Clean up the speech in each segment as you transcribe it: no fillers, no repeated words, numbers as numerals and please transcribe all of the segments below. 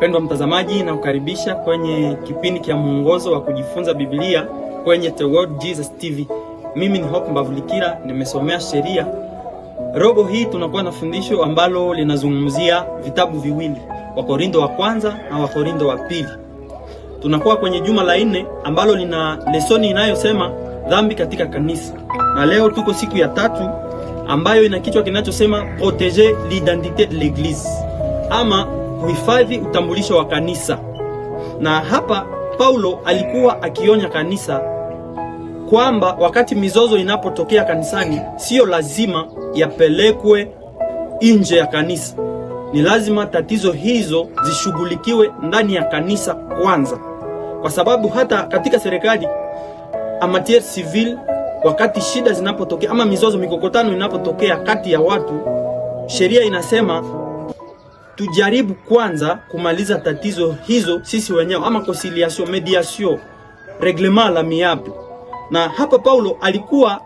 Mpendwa mtazamaji, na kukaribisha kwenye kipindi cha mwongozo wa kujifunza Biblia kwenye The Word Jesus TV. Mimi ni Hope Mbavulikira, nimesomea sheria. Robo hii tunakuwa na fundisho ambalo linazungumzia vitabu viwili, Wakorintho wa kwanza na Wakorintho wa pili. Tunakuwa kwenye juma la 4 ambalo lina lesoni inayosema dhambi katika kanisa. Na leo tuko siku ya 3 ambayo ina kichwa kinachosema protéger l'identité de l'église, ama kuhifadhi utambulisho wa kanisa. Na hapa Paulo alikuwa akionya kanisa kwamba wakati mizozo inapotokea kanisani, sio lazima yapelekwe nje ya kanisa. Ni lazima tatizo hizo zishughulikiwe ndani ya kanisa kwanza, kwa sababu hata katika serikali amateur civil, wakati shida zinapotokea ama mizozo, mikokotano inapotokea kati ya watu, sheria inasema tujaribu kwanza kumaliza tatizo hizo sisi wenyewe, ama conciliation, mediation, reglement l'amiable. Na hapa Paulo alikuwa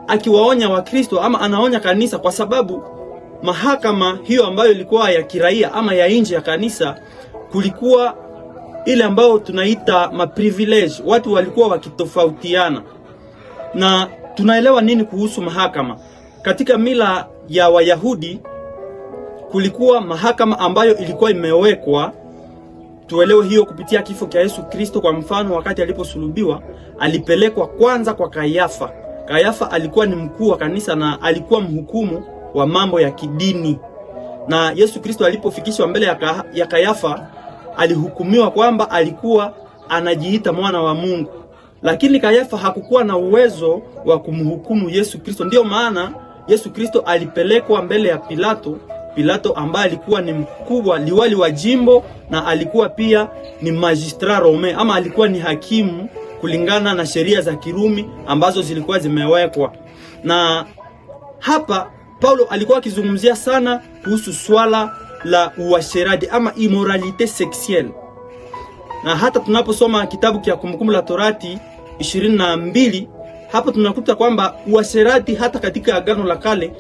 akiwaonya Wakristo, ama anaonya kanisa, kwa sababu mahakama hiyo ambayo ilikuwa ya kiraia ama ya nje ya kanisa, kulikuwa ile ambayo tunaita privilege. Watu walikuwa wakitofautiana. Na tunaelewa nini kuhusu mahakama? Katika mila ya Wayahudi kulikuwa mahakama ambayo ilikuwa imewekwa. Tuelewe hiyo kupitia kifo cha Yesu Kristo. Kwa mfano, wakati aliposulubiwa, alipelekwa kwanza kwa Kayafa. Kayafa alikuwa ni mkuu wa kanisa na alikuwa mhukumu wa mambo ya kidini. Na Yesu Kristo alipofikishwa mbele ya Kayafa, alihukumiwa kwamba alikuwa anajiita mwana wa Mungu. Lakini Kayafa hakukuwa na uwezo wa kumhukumu Yesu Kristo. Ndio maana Yesu Kristo alipelekwa mbele ya Pilato ambaye alikuwa ni mkubwa, liwali wa jimbo, na alikuwa pia ni magistrat Rome, ama alikuwa ni hakimu kulingana na sheria za Kirumi ambazo zilikuwa zimewekwa. Na hapa Paulo alikuwa akizungumzia sana kuhusu swala la uasherati ama immoralité sexuelle. Na hata tunaposoma kitabu cha Kumbukumbu la Torati 22, hapa tunakuta kwamba uasherati hata katika Agano la Kale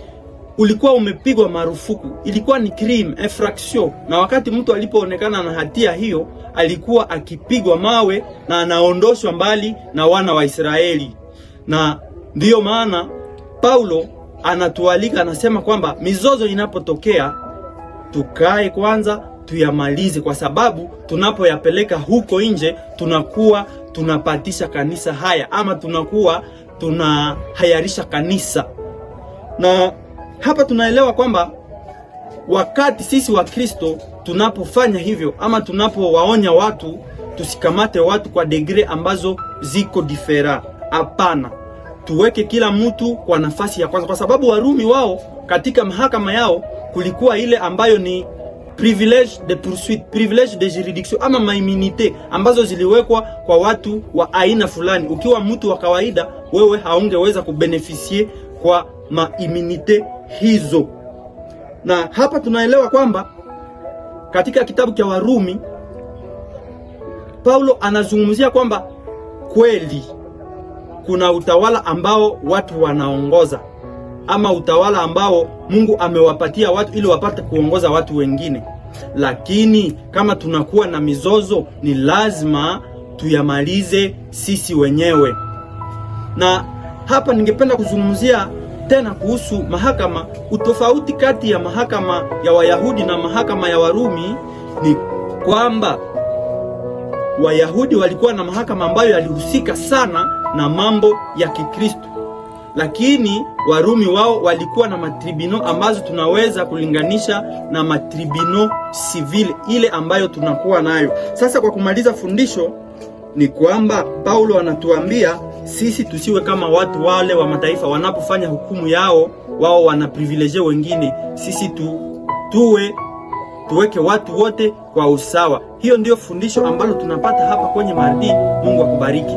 ulikuwa umepigwa marufuku. Ilikuwa ni crime, infraction. Na wakati mtu alipoonekana na hatia hiyo, alikuwa akipigwa mawe na anaondoshwa mbali na wana wa Israeli. Na ndiyo maana Paulo anatualika, anasema kwamba mizozo inapotokea, tukae kwanza tuyamalize, kwa sababu tunapoyapeleka huko nje tunakuwa tunapatisha kanisa haya, ama tunakuwa tunahayarisha kanisa. Na hapa tunaelewa kwamba wakati sisi wa Kristo tunapofanya hivyo, ama tunapowaonya watu, tusikamate watu kwa degree ambazo ziko different. Hapana, tuweke kila mtu kwa nafasi ya kwanza, kwa sababu Warumi wao katika mahakama yao kulikuwa ile ambayo ni privilege de poursuite, privilege de juridiction, ama maimmunite ambazo ziliwekwa kwa watu wa aina fulani. Ukiwa mtu wa kawaida, wewe haungeweza kubeneficie kwa maimmunite hizo. Na hapa tunaelewa kwamba katika kitabu cha Warumi Paulo anazungumzia kwamba kweli kuna utawala ambao watu wanaongoza, ama utawala ambao Mungu amewapatia watu ili wapate kuongoza watu wengine. Lakini kama tunakuwa na mizozo, ni lazima tuyamalize sisi wenyewe. Na hapa ningependa kuzungumzia tena kuhusu mahakama. Utofauti kati ya mahakama ya Wayahudi na mahakama ya Warumi ni kwamba Wayahudi walikuwa na mahakama ambayo yalihusika sana na mambo ya Kikristo, lakini Warumi wao walikuwa na matribino ambazo tunaweza kulinganisha na matribino civil ile ambayo tunakuwa nayo sasa. Kwa kumaliza fundisho ni kwamba Paulo anatuambia sisi tusiwe kama watu wale wa mataifa wanapofanya hukumu yao, wao wana privilege wengine. Sisi tuweke watu wote kwa usawa. Hiyo ndio fundisho ambalo tunapata hapa kwenye mardi. Mungu akubariki.